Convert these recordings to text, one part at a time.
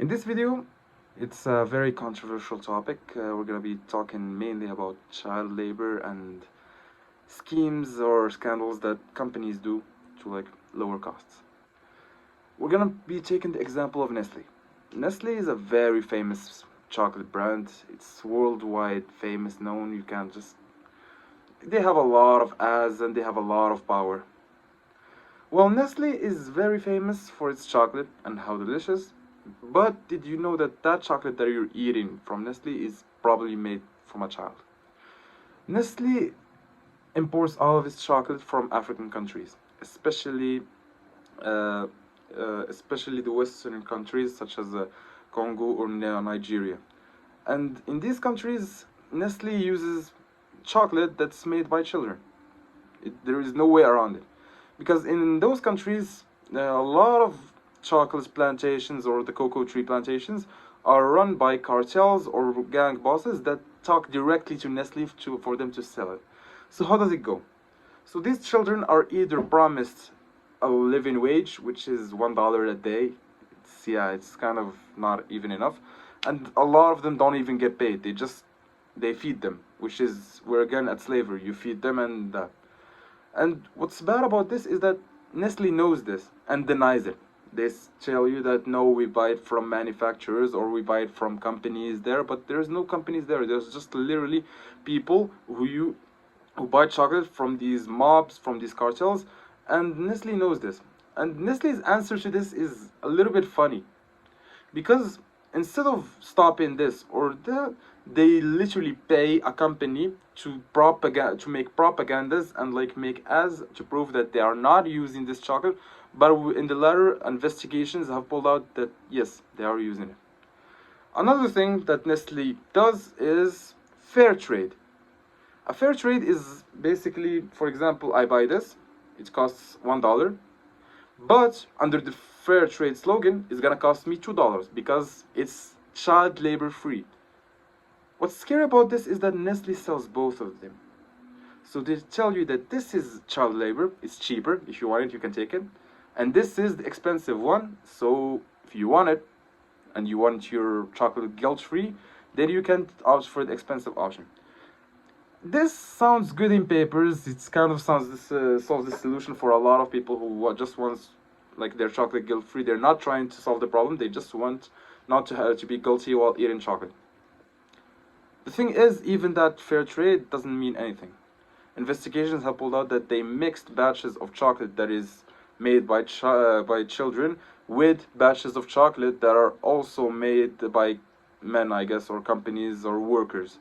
In this video, it's a very controversial topic. We're going to be talking mainly about child labor and schemes or scandals that companies do to lower costs. We're going to be taking the example of Nestle. Nestle is a very famous chocolate brand. It's worldwide famous, known. You can't just... They have a lot of ads and they have a lot of power. Well, Nestle is very famous for its chocolate and how delicious. But did you know that that chocolate that you're eating from Nestle is probably made from a child? Nestle imports all of its chocolate from African countries, especially uh, especially the Western countries such as Congo or Nigeria. And in these countries, Nestle uses chocolate that's made by children. There is no way around it, because in those countries, a lot of chocolate plantations or the cocoa tree plantations are run by cartels or gang bosses that talk directly to Nestle for them to sell it. So how does it go? So these children are either promised a living wage, which is $1 a day. It's kind of not even enough, and a lot of them don't even get paid. They feed them, which is, we're again at slavery. You feed them, and what's bad about this is that Nestle knows this and denies it. They tell you that no, we buy it from manufacturers or we buy it from companies there, but there's no companies there. There's just literally people who buy chocolate from these mobs, from these cartels, and Nestle knows this. And Nestle's answer to this is a little bit funny, because instead of stopping this or that, they literally pay a company to make propagandas and make ads to prove that they are not using this chocolate, but in the latter, investigations have pulled out that yes, they are using it. Another thing that Nestle does is fair trade. A fair trade is basically, for example, I buy this, it costs $1, but under the fair trade slogan, it's gonna cost me $2 because it's child labor free. What's scary about this is that Nestle sells both of them. So they tell you that this is child labor, it's cheaper, if you want it, you can take it. And this is the expensive one, so if you want it, and you want your chocolate guilt-free, then you can opt for the expensive option. This sounds good in papers. It's kind of solves the solution for a lot of people who just want their chocolate guilt-free. They're not trying to solve the problem. They just want not to have to be guilty while eating chocolate. The thing is, even that fair trade doesn't mean anything. Investigations have pulled out that they mixed batches of chocolate that is made by children with batches of chocolate that are also made by men, I guess, or companies or workers.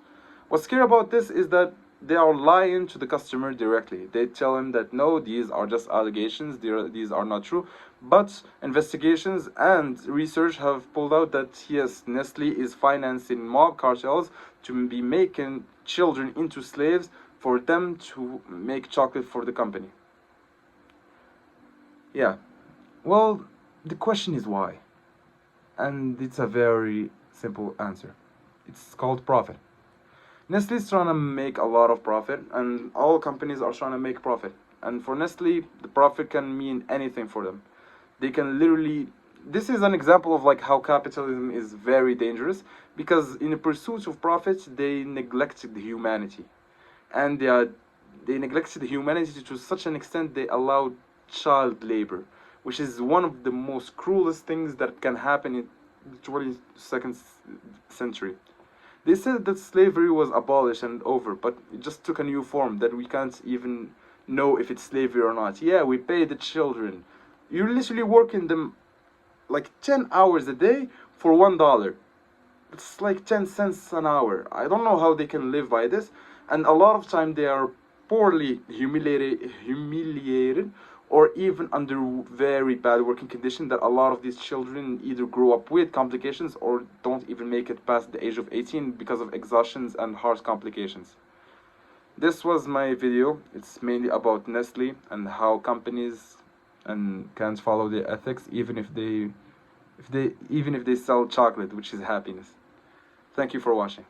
What's scary about this is that they are lying to the customer directly. They tell him that no, these are just allegations, these are not true. But investigations and research have pulled out that yes, Nestle is financing mob cartels to be making children into slaves for them to make chocolate for the company. Yeah, well, the question is why? And it's a very simple answer. It's called profit. Nestle is trying to make a lot of profit, and all companies are trying to make profit. And for Nestle, the profit can mean anything for them. They can literally... This is an example of how capitalism is very dangerous, because in the pursuit of profit, they neglected the humanity. And they neglected the humanity to such an extent they allowed child labor, which is one of the most cruelest things that can happen in the 22nd century. They said that slavery was abolished and over, but it just took a new form that we can't even know if it's slavery or not. Yeah, we pay the children. You're literally working them 10 hours a day for $1. It's like 10 cents an hour. I don't know how they can live by this. And a lot of time they are poorly humiliated or even under very bad working conditions that a lot of these children either grow up with complications or don't even make it past the age of 18 because of exhaustions and heart complications. This was my video. It's mainly about Nestle and how companies can't follow their ethics even if they sell chocolate, which is happiness. Thank you for watching.